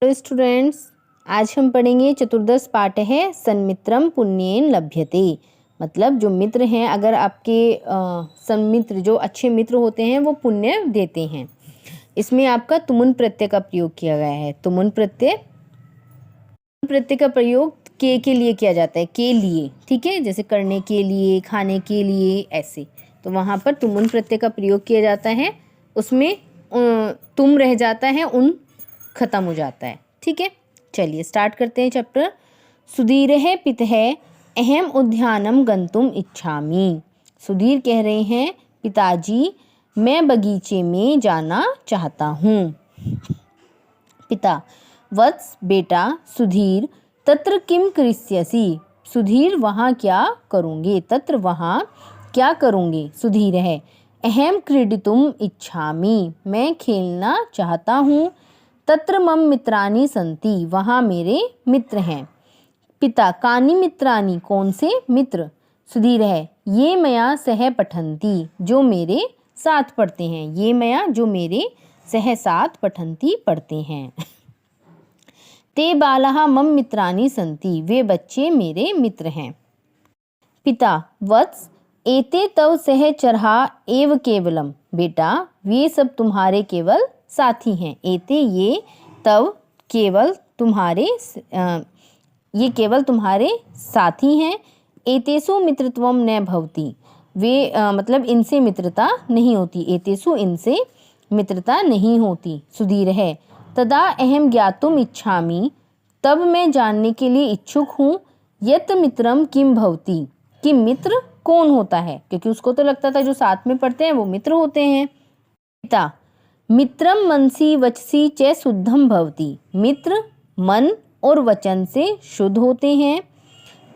Hello students, आज हम पढ़ेंगे चतुर्दश पाठ है सन्मित्रम पुण्येन लभ्यते। मतलब जो मित्र हैं, अगर आपके सन्मित्र जो अच्छे मित्र होते हैं वो पुण्य देते हैं। इसमें आपका तुमुन प्रत्यय का प्रयोग किया गया है। तुमुन प्रत्यय का प्रयोग के लिए किया जाता है, के लिए, ठीक है। जैसे करने के लिए, खाने के लिए, ऐसे। तो वहाँ पर तुमुन प्रत्यय का प्रयोग किया जाता है, उसमें तुम रह जाता है, उन खत्म हो जाता है, ठीक है। चलिए स्टार्ट करते हैं चैप्टर। सुधीरः पितः अहम उद्यानम गंतुम इच्छामि। सुधीर कह रहे हैं, पिताजी मैं बगीचे में जाना चाहता हूँ। पिता: वत्स बेटा सुधीर, तत्र किम करिष्यसि। सुधीर वहाँ क्या करोगे। तत्र वहाँ क्या करोगे। सुधीर है अहम क्रीडितुम इच्छामि, मैं खेलना चाहता हूँ। तत्र मम मित्राणि सन्ति, वहाँ मेरे मित्र हैं। पिता: कानि मित्राणि, कौन से मित्र। सुधीर है ये मया सह पठन्ति, जो मेरे साथ पढ़ते हैं। ये मया, जो मेरे सह साथ पठन्ति, पढ़ते हैं। ते बालाः मम मित्राणि सन्ति, वे बच्चे मेरे मित्र हैं। पिता: वत्स एते तव सहचरः एव केवलम। बेटा वे सब तुम्हारे केवल साथी हैं। एते ये, तव केवल तुम्हारे, ये केवल तुम्हारे साथी हैं। एतेषु मित्रत्वम न भवति, वे मतलब इनसे मित्रता नहीं होती। एतेषु इनसे मित्रता नहीं होती। सुधीर है तदा अहम ज्ञातुम इच्छामि, तब मैं जानने के लिए इच्छुक हूँ। यत् मित्रम किम भवति, कि मित्र कौन होता है, क्योंकि उसको तो लगता था जो साथ में पढ़ते हैं वो मित्र होते हैं। पिता: मित्रम मनसि वचसि च शुद्धम भवति, मित्र मन और वचन से शुद्ध होते हैं।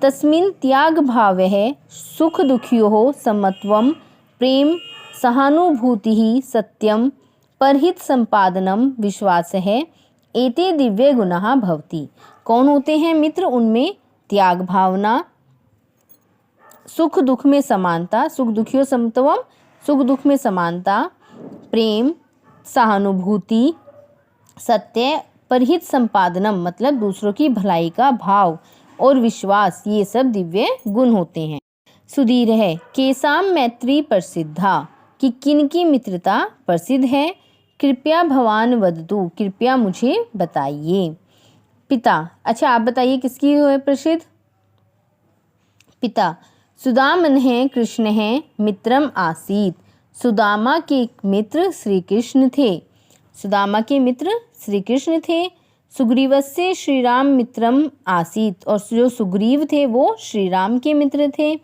तस्मिन् त्याग भावः सुख दुखियोः समत्वम प्रेम सहानुभूतिः सत्यम परहित संपादनम विश्वासः एते दिव्य गुणाः भवति। कौन होते हैं मित्र। उनमें त्याग भावना, सुख दुख में समानता, सुख दुखियों समत्वम, सुख दुख में समानता, प्रेम, सहानुभूति, सत्य, परहित संपादनम मतलब दूसरों की भलाई का भाव, और विश्वास, ये सब दिव्य गुण होते हैं। सुधीर है केसाम मैत्री प्रसिद्धा, कि किन की मित्रता प्रसिद्ध है। कृपया भवान वदतु, कृपया मुझे बताइए। पिता: अच्छा आप बताइए किसकी है प्रसिद्ध। पिता: सुदामनः कृष्णः मित्रम आसीत, सुदामा के मित्र श्री कृष्ण थे। सुदामा के मित्र श्री कृष्ण थे। सुग्रीवस्य श्री राम मित्रम आसीत, और जो सुग्रीव थे वो श्री राम के मित्र थे।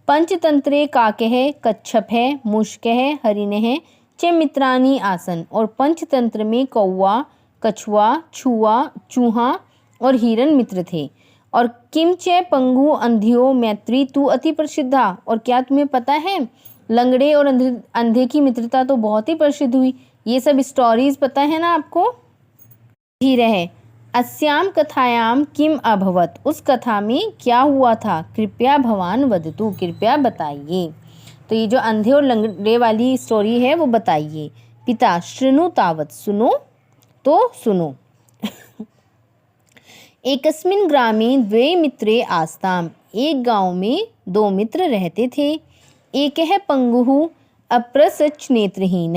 पंचतंत्रे काकः कच्छपः मुष्कः हरिणः च मित्राणि आसन, और पंचतंत्र में कौवा, कछुआ, चूहा और हिरण मित्र थे। और किम च पंगु अंधियो मैत्री तु अति प्रसिद्धा, और क्या तुम्हें पता है लंगड़े और अंधे की मित्रता तो बहुत ही प्रसिद्ध हुई। ये सब स्टोरीज पता है ना आपको। ही रहे अस्याम कथायाम किम अभवत, उस कथा में क्या हुआ था। कृपया भवान वदतु, कृपया बताइए। तो ये जो अंधे और लंगड़े वाली स्टोरी है वो बताइए। पिता: शृणु तावत, सुनो तो सुनो। एकस्मिन् ग्रामे द्वे मित्रे आस्ताम, एक गांव में दो मित्र रहते थे। एकः पंगुः अप्रसच नेत्रहीन,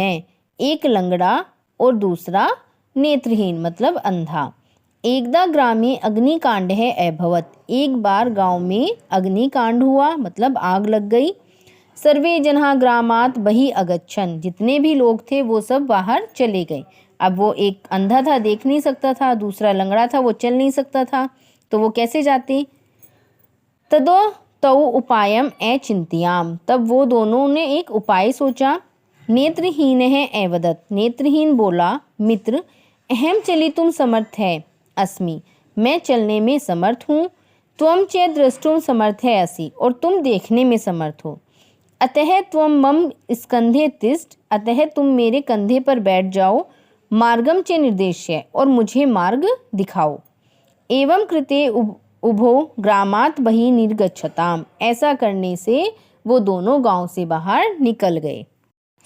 एक लंगड़ा और दूसरा नेत्रहीन मतलब अंधा। एकदा ग्रामे अग्निकांड है अभवत, एक बार गांव में अग्निकांड हुआ मतलब आग लग गई। सर्वे जनाः ग्रामात् बहिः अगच्छन्, जितने भी लोग थे वो सब बाहर चले गए। अब वो एक अंधा था, देख नहीं सकता था, दूसरा लंगड़ा था, वो चल नहीं सकता था, तो वो कैसे जाते। तदो तौ उपायम अचिंत्याम, तब वो दोनों ने एक उपाय सोचा। नेत्रहीन है एवदत, नेत्रहीन बोला मित्र, अहम चलितुम समर्थ है अस्मि, मैं चलने में समर्थ हूँ। त्वम च द्रष्टुम समर्थ है असि, और तुम देखने में समर्थ हो। अतः त्वम मम स्कंधे तिष्ठ, अतः तुम मेरे कंधे पर बैठ जाओ। मार्गम च निर्देश्य, और मुझे मार्ग दिखाओ। एवं कृते उभो ग्रामात् बहि निर्गच्छताम, ऐसा करने से वो दोनों गांव से बाहर निकल गए।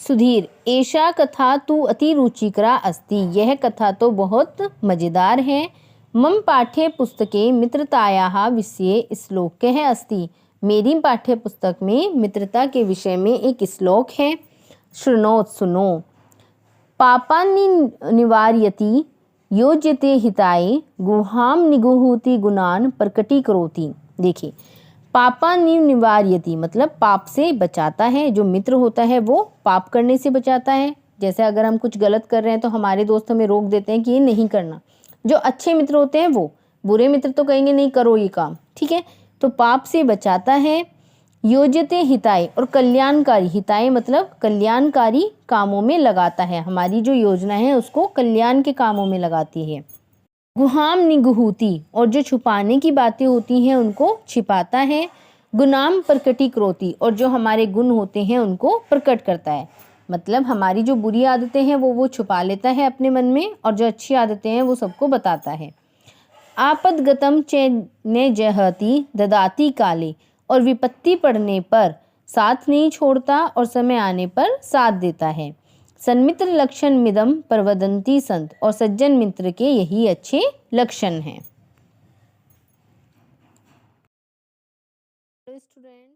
सुधीर, एषा कथा तु अति रुचिकरा अस्ति। यह कथा तो बहुत मज़ेदार है। मम पाठ्य पुस्तके मित्रतायाः विषये श्लोकः अस्ति। मेरी पाठ्य पुस्तक में मित्रता के विषय में एक श्लोक है। शृणोत, सुनो। पापानि निवारयति योज्यते हिताय, गुहाम निगुहूति गुणान प्रकटीकरोति। देखिए, पापानि निवारयति मतलब पाप से बचाता है। जो मित्र होता है वो पाप करने से बचाता है। जैसे अगर हम कुछ गलत कर रहे हैं तो हमारे दोस्त हमें रोक देते हैं कि ये नहीं करना। जो अच्छे मित्र होते हैं वो, बुरे मित्र तो कहेंगे नहीं करो ये काम, ठीक है। तो पाप से बचाता है। योज्यते हिताय, और कल्याणकारी, हिताय मतलब कल्याणकारी कामों में लगाता है। हमारी जो योजना है उसको कल्याण के कामों में लगाती है। गुहाम निगुहूति, और जो छुपाने की बातें होती हैं उनको छिपाता है। गुणाम प्रकटीकरोति, और जो हमारे गुण होते हैं उनको प्रकट करता है। मतलब हमारी जो बुरी आदतें हैं वो छुपा लेता है अपने मन में, और जो अच्छी आदतें हैं वो सबको बताता है। आपदगतम च न जहति ददाति काले, और विपत्ति पड़ने पर साथ नहीं छोड़ता और समय आने पर साथ देता है। सन्मित्र लक्षण मिदम प्रवदंती संत, और सज्जन मित्र के यही अच्छे लक्षण हैं। स्टूडेंट